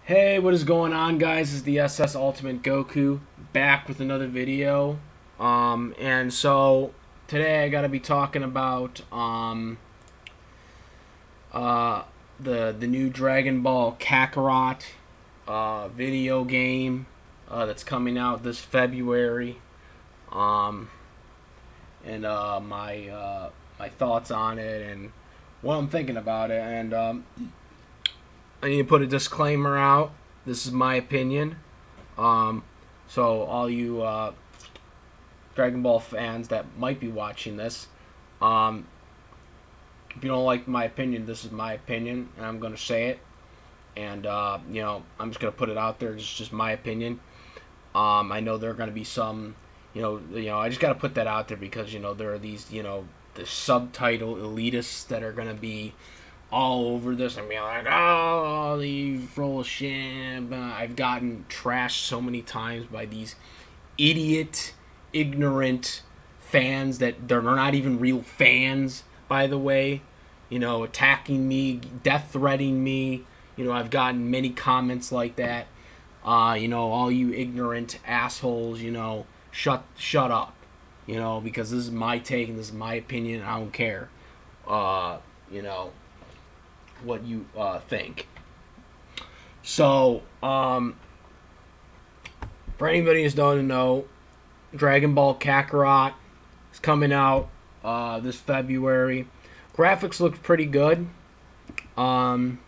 Hey, what is going on, guys? This is the SS Ultimate Goku back with another video. And so today I gotta be talking about uh the new Dragon Ball Kakarot video game that's coming out this February. Um, and my thoughts on it and what I'm thinking about it. And I need to put a disclaimer out. This is my opinion. Um, so all you Dragon Ball fans that might be watching this, um, if you don't like my opinion, this is my opinion, and I'm gonna say it. And I'm just gonna put it out there. It's just my opinion. I know there are gonna be some, I just gotta put that out there because there are these, the subtitle elitists that are gonna be all over this and be like, oh, you full of shit. I've gotten trashed so many times by these idiot, ignorant fans that they're not even real fans, by the way. Attacking me, death threatening me. I've gotten many comments like that. All you ignorant assholes, shut up. Because this is my take and this is my opinion and I don't care. Uh, you know, what you think. So, for anybody who doesn't know, Dragon Ball Kakarot is coming out this February. Graphics look pretty good. Um,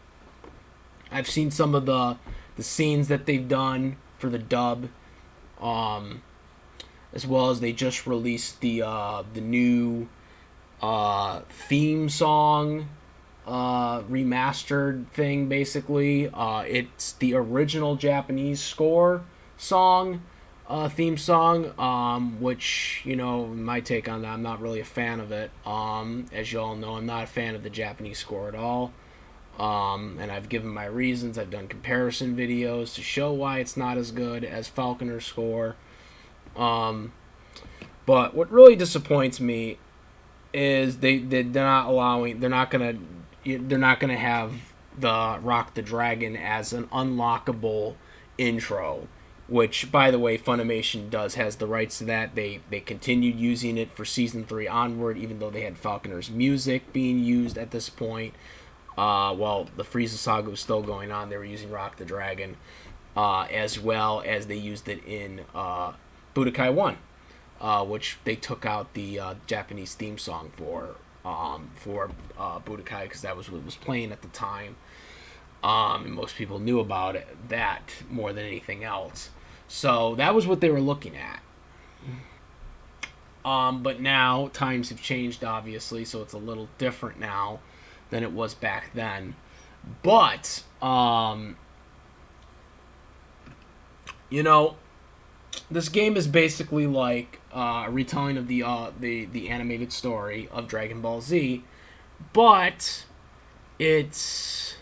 I've seen some of the scenes that they've done for the dub, um, as well as they just released the new theme song remastered thing. Basically, it's the original Japanese score song, theme song, which my take on that, I'm not really a fan of it. As you all know, I'm not a fan of the Japanese score at all. And I've given my reasons. I've done comparison videos to show why it's not as good as Falconer's score. But what really disappoints me is they're not gonna have the Rock the Dragon as an unlockable intro, which, by the way, Funimation has the rights to that. They continued using it for season 3 onward, even though they had Falconer's music being used at this point. While the Frieza saga was still going on, they were using Rock the Dragon, as well as they used it in Budokai 1, which they took out the Japanese theme song for Budokai, because that was what was playing at the time. And most people knew about it, that more than anything else. So that was what they were looking at. But now times have changed, obviously, so it's a little different now than it was back then. But this game is basically like a retelling of the animated story of Dragon Ball Z, but it's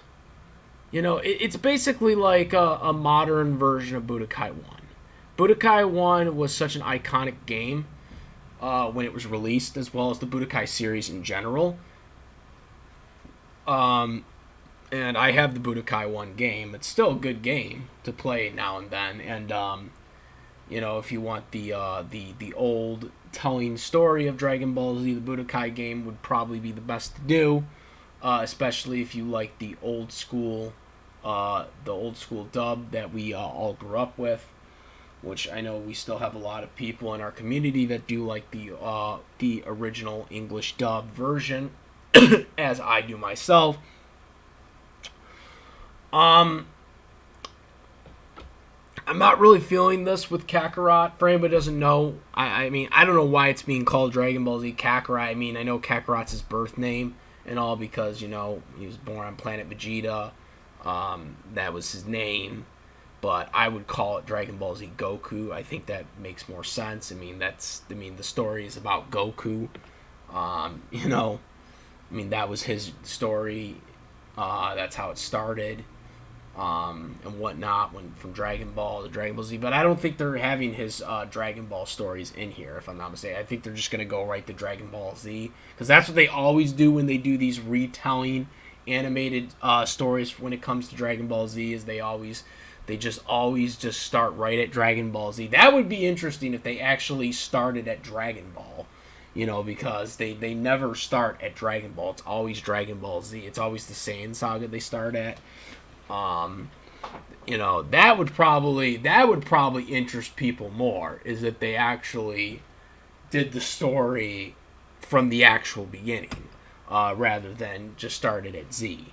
it's basically like a modern version of Budokai 1. Budokai 1 was such an iconic game when it was released, as well as the Budokai series in general. And I have the Budokai 1 game. It's still a good game to play now and then. And if you want the old telling story of Dragon Ball Z, the Budokai game would probably be the best to do, especially if you like the old school dub that we all grew up with, which I know we still have a lot of people in our community that do like the original English dub version, as I do myself. I'm not really feeling this with Kakarot. For anybody who doesn't know, I mean, I don't know why it's being called Dragon Ball Z Kakarot. I mean, I know Kakarot's his birth name and all because, he was born on planet Vegeta. That was his name. But I would call it Dragon Ball Z Goku. I think that makes more sense. I mean, the story is about Goku. That was his story. That's how it started. And whatnot from Dragon Ball to Dragon Ball Z. But I don't think they're having his Dragon Ball stories in here, if I'm not mistaken. I think they're just going to go right to Dragon Ball Z, because that's what they always do when they do these retelling animated stories when it comes to Dragon Ball Z is they just always just start right at Dragon Ball Z. That would be interesting if they actually started at Dragon Ball, because they never start at Dragon Ball. It's always Dragon Ball Z. It's always the Saiyan saga they start at. That would probably interest people more, is if they actually did the story from the actual beginning, rather than just started at Z.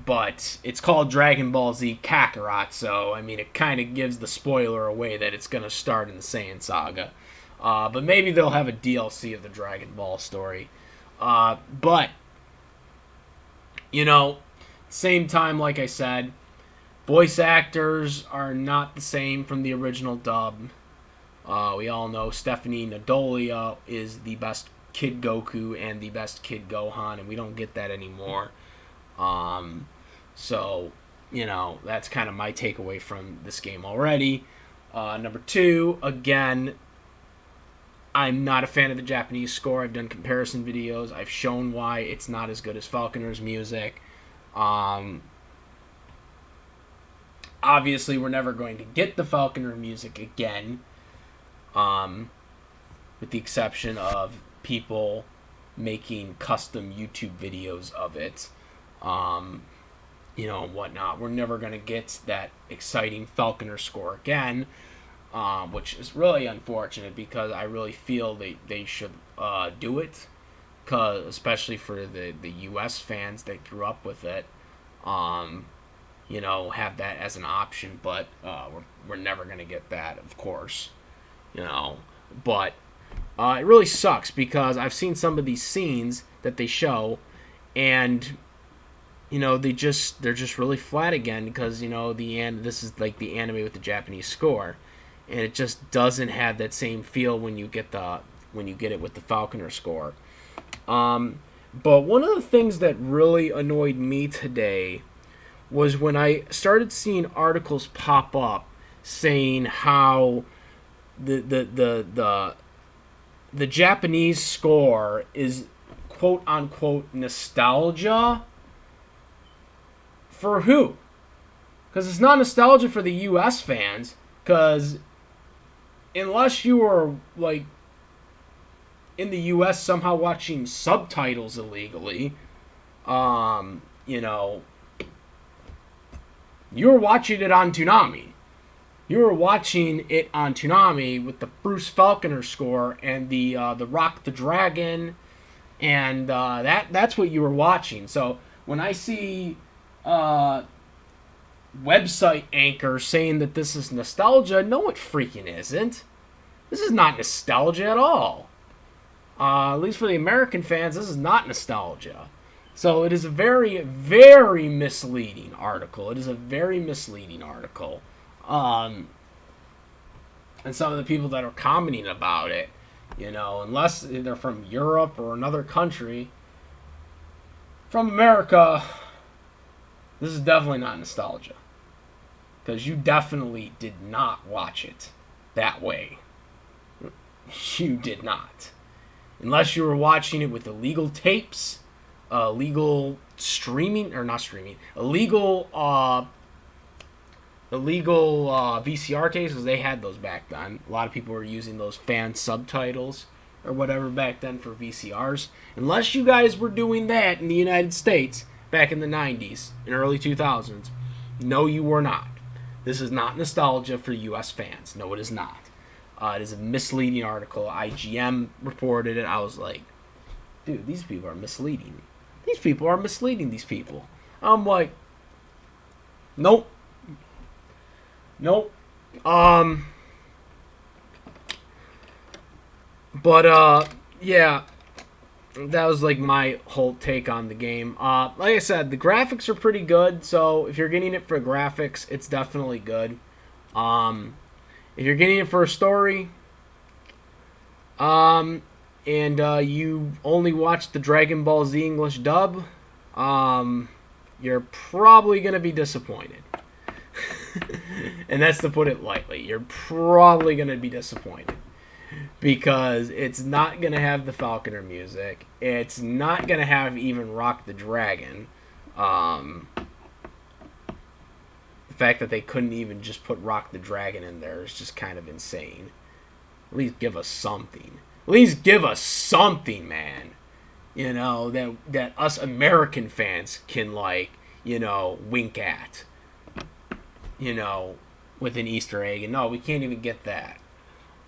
But it's called Dragon Ball Z Kakarot, so I mean it kind of gives the spoiler away that it's gonna start in the Saiyan saga. But maybe they'll have a DLC of the Dragon Ball story. But same time, like I said, voice actors are not the same from the original dub. We all know Stephanie Nadolia is the best Kid Goku and the best Kid Gohan, and we don't get that anymore. So, that's kind of my takeaway from this game already. Number 2, again, I'm not a fan of the Japanese score. I've done comparison videos. I've shown why it's not as good as Falconer's music. Obviously, we're never going to get the Falconer music again, with the exception of people making custom YouTube videos of it, and whatnot. We're never going to get that exciting Falconer score again, which is really unfortunate because I really feel they should do it, especially for the U.S. fans that grew up with it. Have that as an option, but we're never going to get that, of course. But it really sucks because I've seen some of these scenes that they show, and they're just really flat again because this is like the anime with the Japanese score, and it just doesn't have that same feel when you get it with the Falconer score. But one of the things that really annoyed me today was when I started seeing articles pop up saying how the Japanese score is quote unquote nostalgia. For who? Because it's not nostalgia for the U.S. fans. Because unless you were like in the U.S. somehow watching subtitles illegally, you were watching it on Toonami. You were watching it on Toonami with the Bruce Falconer score and the Rock the Dragon, and that's what you were watching. So when I see website anchors saying that this is nostalgia, no, it freaking isn't. This is not nostalgia at all. At least for the American fans, this is not nostalgia. So it is a very, very misleading article. It is a very misleading article. And some of the people that are commenting about it, unless they're from Europe or another country, from America, this is definitely not nostalgia. Because you definitely did not watch it that way. You did not. Unless you were watching it with illegal tapes, illegal streaming, or not streaming, illegal VCR tapes, because they had those back then. A lot of people were using those fan subtitles or whatever back then for VCRs. Unless you guys were doing that in the United States back in the 90s and early 2000s, no, you were not. This is not nostalgia for U.S. fans. No, it is not. It is a misleading article. IGM reported it. I was like, dude, these people are misleading. These people are misleading these people. I'm like, nope. But, yeah. That was like my whole take on the game. Like I said, the graphics are pretty good, so if you're getting it for graphics, it's definitely good. If you're getting it for a story, and you only watch the Dragon Ball Z English dub, you're probably going to be disappointed. And that's to put it lightly. You're probably going to be disappointed. because it's not gonna have the Falconer music. It's not gonna have even Rock the Dragon. Um, the fact that they couldn't even just put Rock the Dragon in there is just kind of insane. At least give us something. At least give us something, man. You know, that us American fans can, like, you know, wink at. You know, with an Easter egg. And no, we can't even get that.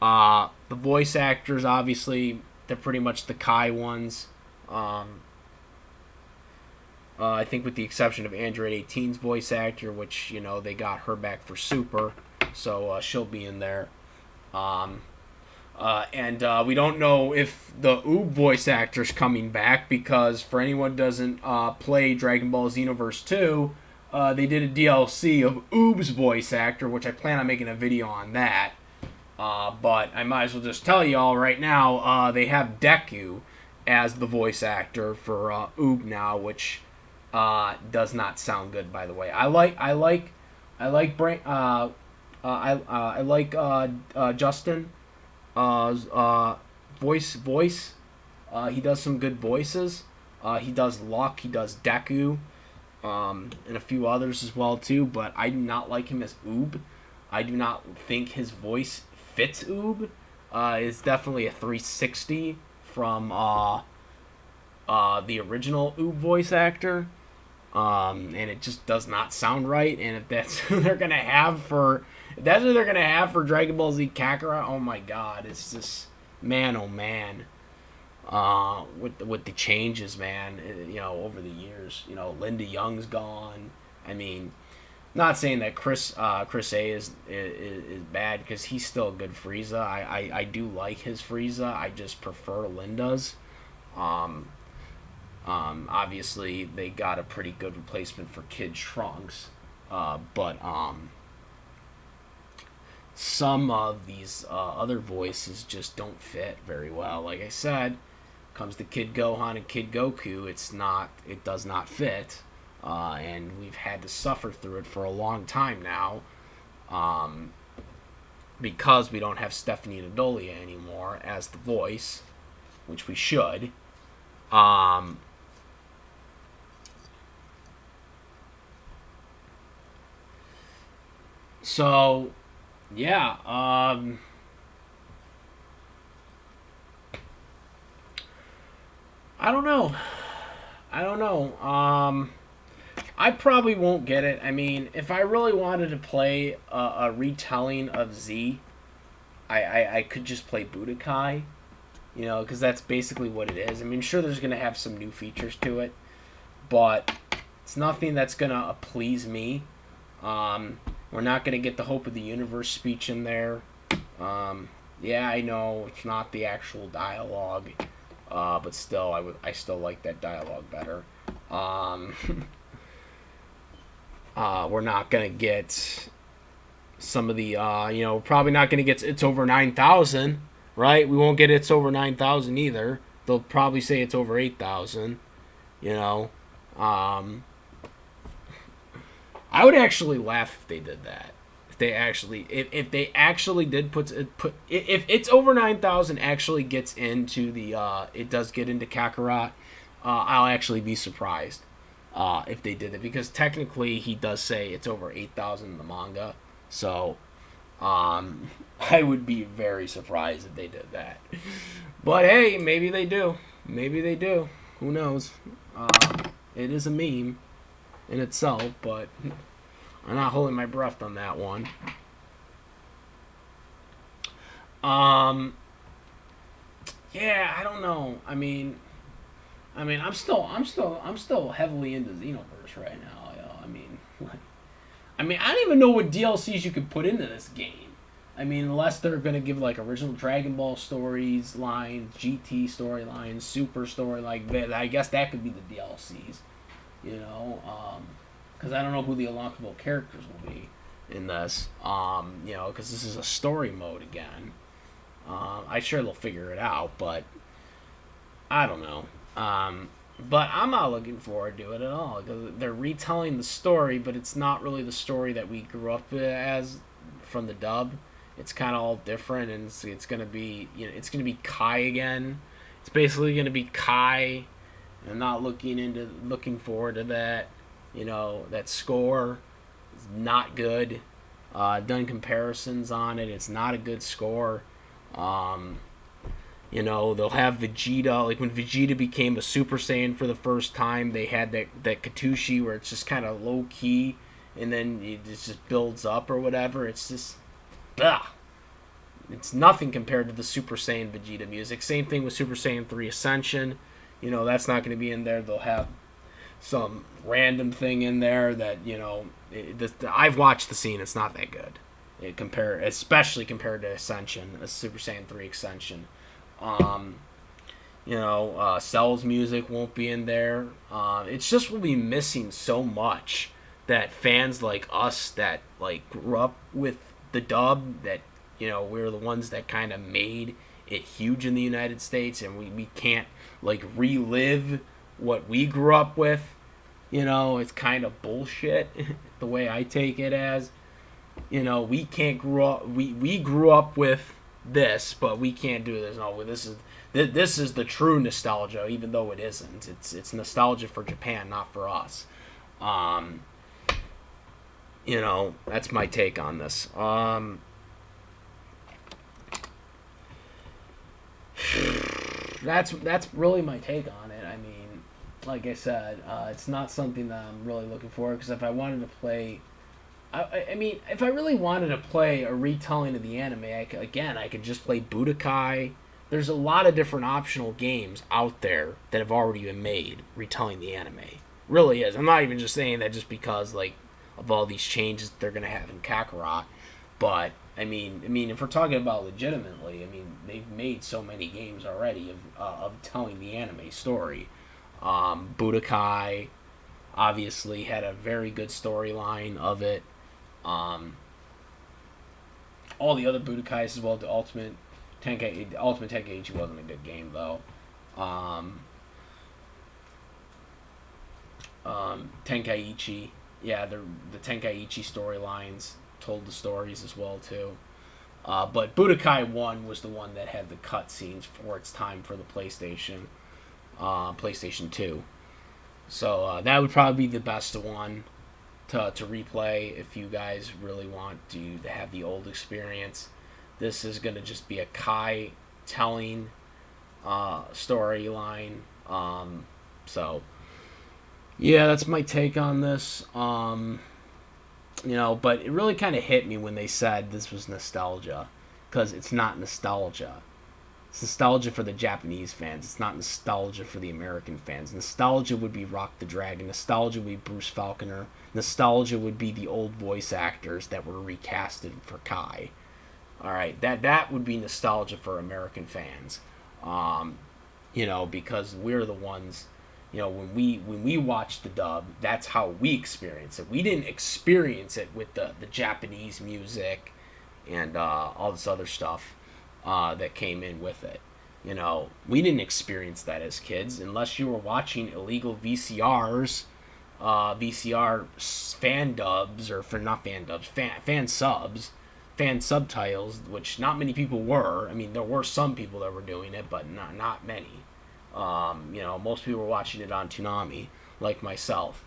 The voice actors, obviously, they're pretty much the Kai ones. I think with the exception of Android 18's voice actor, which, you know, they got her back for Super. So she'll be in there. And we don't know if the Oob voice actor's coming back, because for anyone who doesn't play Dragon Ball Xenoverse 2, they did a DLC of Oob's voice actor, which I plan on making a video on that. But I might as well just tell y'all right now, they have Deku as the voice actor for Oob now, which does not sound good, by the way. I like Justin voice. He does some good voices. He does Luck. He does Deku, and a few others as well too. But I do not like him as Oob. I do not think his voice fits Oob. It's definitely a 360 from the original Oob voice actor. And it just does not sound right. And if that's who they're gonna have for Dragon Ball Z Kakarot, oh my god, it's just, man, oh man. With the changes, man, you know, over the years, you know, Linda Young's gone. I mean, not saying that Chris A is bad, because he's still a good Frieza. I do like his Frieza. I just prefer Linda's. Obviously, they got a pretty good replacement for Kid Trunks, but some of these other voices just don't fit very well. Like I said, comes to Kid Gohan and Kid Goku, it does not fit, and we've had to suffer through it for a long time now, because we don't have Stephanie Nadolia anymore as the voice, which we should. So, yeah, I don't know. I probably won't get it. I mean, if I really wanted to play a retelling of Z, I could just play Budokai, you know, because that's basically what it is. I mean, sure, there's going to have some new features to it, but it's nothing that's going to please me. We're not going to get the Hope of the Universe speech in there. Yeah, I know it's not the actual dialogue, but still, I still like that dialogue better. We're not going to get some of the, you know, probably not going to get It's Over 9,000, right? We won't get It's Over 9,000 either. They'll probably say it's over 8,000, you know. I would actually laugh if they did that. If they actually did put if It's Over 9,000 actually gets into it does get into Kakarot, I'll actually be surprised if they did it, because technically he does say it's over 8,000 in the manga. So I would be very surprised if they did that. But hey, maybe they do. Maybe they do. Who knows? It is a meme in itself, but I'm not holding my breath on that one. Yeah, I don't know. I mean, I'm still heavily into Xenoverse right now. You know? I don't even know what DLCs you could put into this game. I mean, unless they're gonna give like original Dragon Ball stories lines, GT storylines, Super story, like that. I guess that could be the DLCs. You know, because I don't know who the unlockable characters will be in this. You know, because this is a story mode again. I'm sure they'll figure it out, but I don't know. But I'm not looking forward to it at all, because they're retelling the story, but it's not really the story that we grew up as from the dub. It's kind of all different, and it's gonna be, it's gonna be Kai again. It's basically gonna be Kai. I'm not looking forward to that. That score is not good. Done comparisons on it. It's not a good score. They'll have Vegeta. Like when Vegeta became a Super Saiyan for the first time, they had that Katushi where it's just kind of low key, and then it just builds up or whatever. It's just, ugh. It's nothing compared to the Super Saiyan Vegeta music. Same thing with Super Saiyan 3 Ascension. That's not going to be in there. They'll have some random thing in there that, I've watched the scene. It's not that good. Especially compared to Ascension, a Super Saiyan 3 Ascension. Cell's music won't be in there. It's just we'll be missing so much that fans like us that like grew up with the dub, that we're the ones that kind of made it huge in the United States, and we can't like relive what we grew up with. It's kind of bullshit the way I take it as. We can't grow up. We grew up with this, but we can't do this. No, this is the true nostalgia, even though it isn't. It's nostalgia for Japan, not for us. That's my take on this. That's really my take on it. I mean, like I said, it's not something that I'm really looking for, because if I wanted to play, I mean, if I really wanted to play a retelling of the anime, I could just play Budokai. There's a lot of different optional games out there that have already been made retelling the anime. Really is. I'm not even just saying that just because like of all these changes they're gonna have in Kakarot, but I mean, if we're talking about legitimately, I mean, they've made so many games already of telling the anime story. Budokai obviously had a very good storyline of it. All the other Budokais as well. The Ultimate Tenkaichi wasn't a good game though. Tenkaichi, yeah, the Tenkaichi storylines told the stories as well too. But Budokai 1 was the one that had the cutscenes for its time for the PlayStation 2. So that would probably be the best one to replay if you guys really want to have the old experience. This is going to just be a Kai telling storyline. So, yeah, that's my take on this. But it really kind of hit me when they said this was nostalgia, because it's not nostalgia. It's nostalgia for the Japanese fans. It's not nostalgia for the American fans. Nostalgia would be Rock the Dragon. Nostalgia would be Bruce Falconer. Nostalgia would be the old voice actors that were recasted for Kai. All right, that would be nostalgia for American fans. Because we're the ones. When we watch the dub, that's how we experience it. We didn't experience it with the Japanese music and all this other stuff that came in with it. We didn't experience that as kids unless you were watching illegal VCRs, VCR fan dubs, or not fan dubs, fan subs, fan subtitles, which not many people were. I mean, there were some people that were doing it, but not many. Most people were watching it on Toonami, like myself,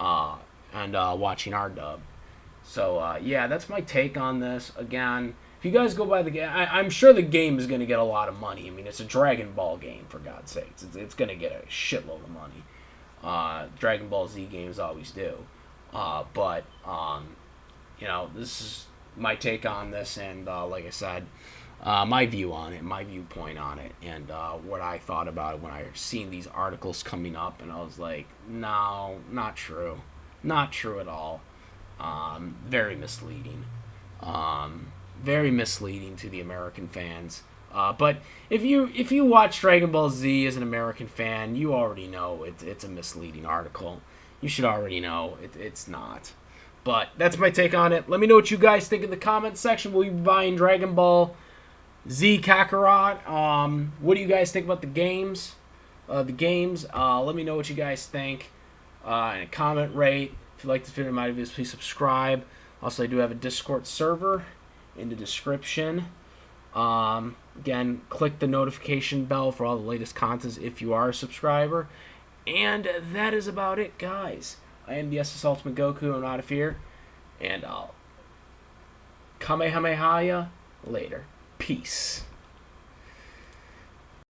and watching our dub. So, yeah, that's my take on this. Again, if you guys go by the game, I'm sure the game is going to get a lot of money. I mean, it's a Dragon Ball game, for God's sakes. It's going to get a shitload of money. Dragon Ball Z games always do. But this is my take on this, and like I said, my view on it, my viewpoint on it, and what I thought about it when I seen these articles coming up, and I was like, no, not true. Not true at all. Very misleading. Very misleading to the American fans. But if you watch Dragon Ball Z as an American fan, you already know it's a misleading article. You should already know it's not. But that's my take on it. Let me know what you guys think in the comments section. Will you be buying Dragon Ball Z Kakarot? What do you guys think about the games? Let me know what you guys think. And a comment rate. If you like this video, my videos, please subscribe. Also, I do have a Discord server. in the description. Again, click the notification bell for all the latest content if you are a subscriber. And that is about it, guys. I am the SS Ultimate Goku. I'm out of here. And I'll Kamehameha later. Peace.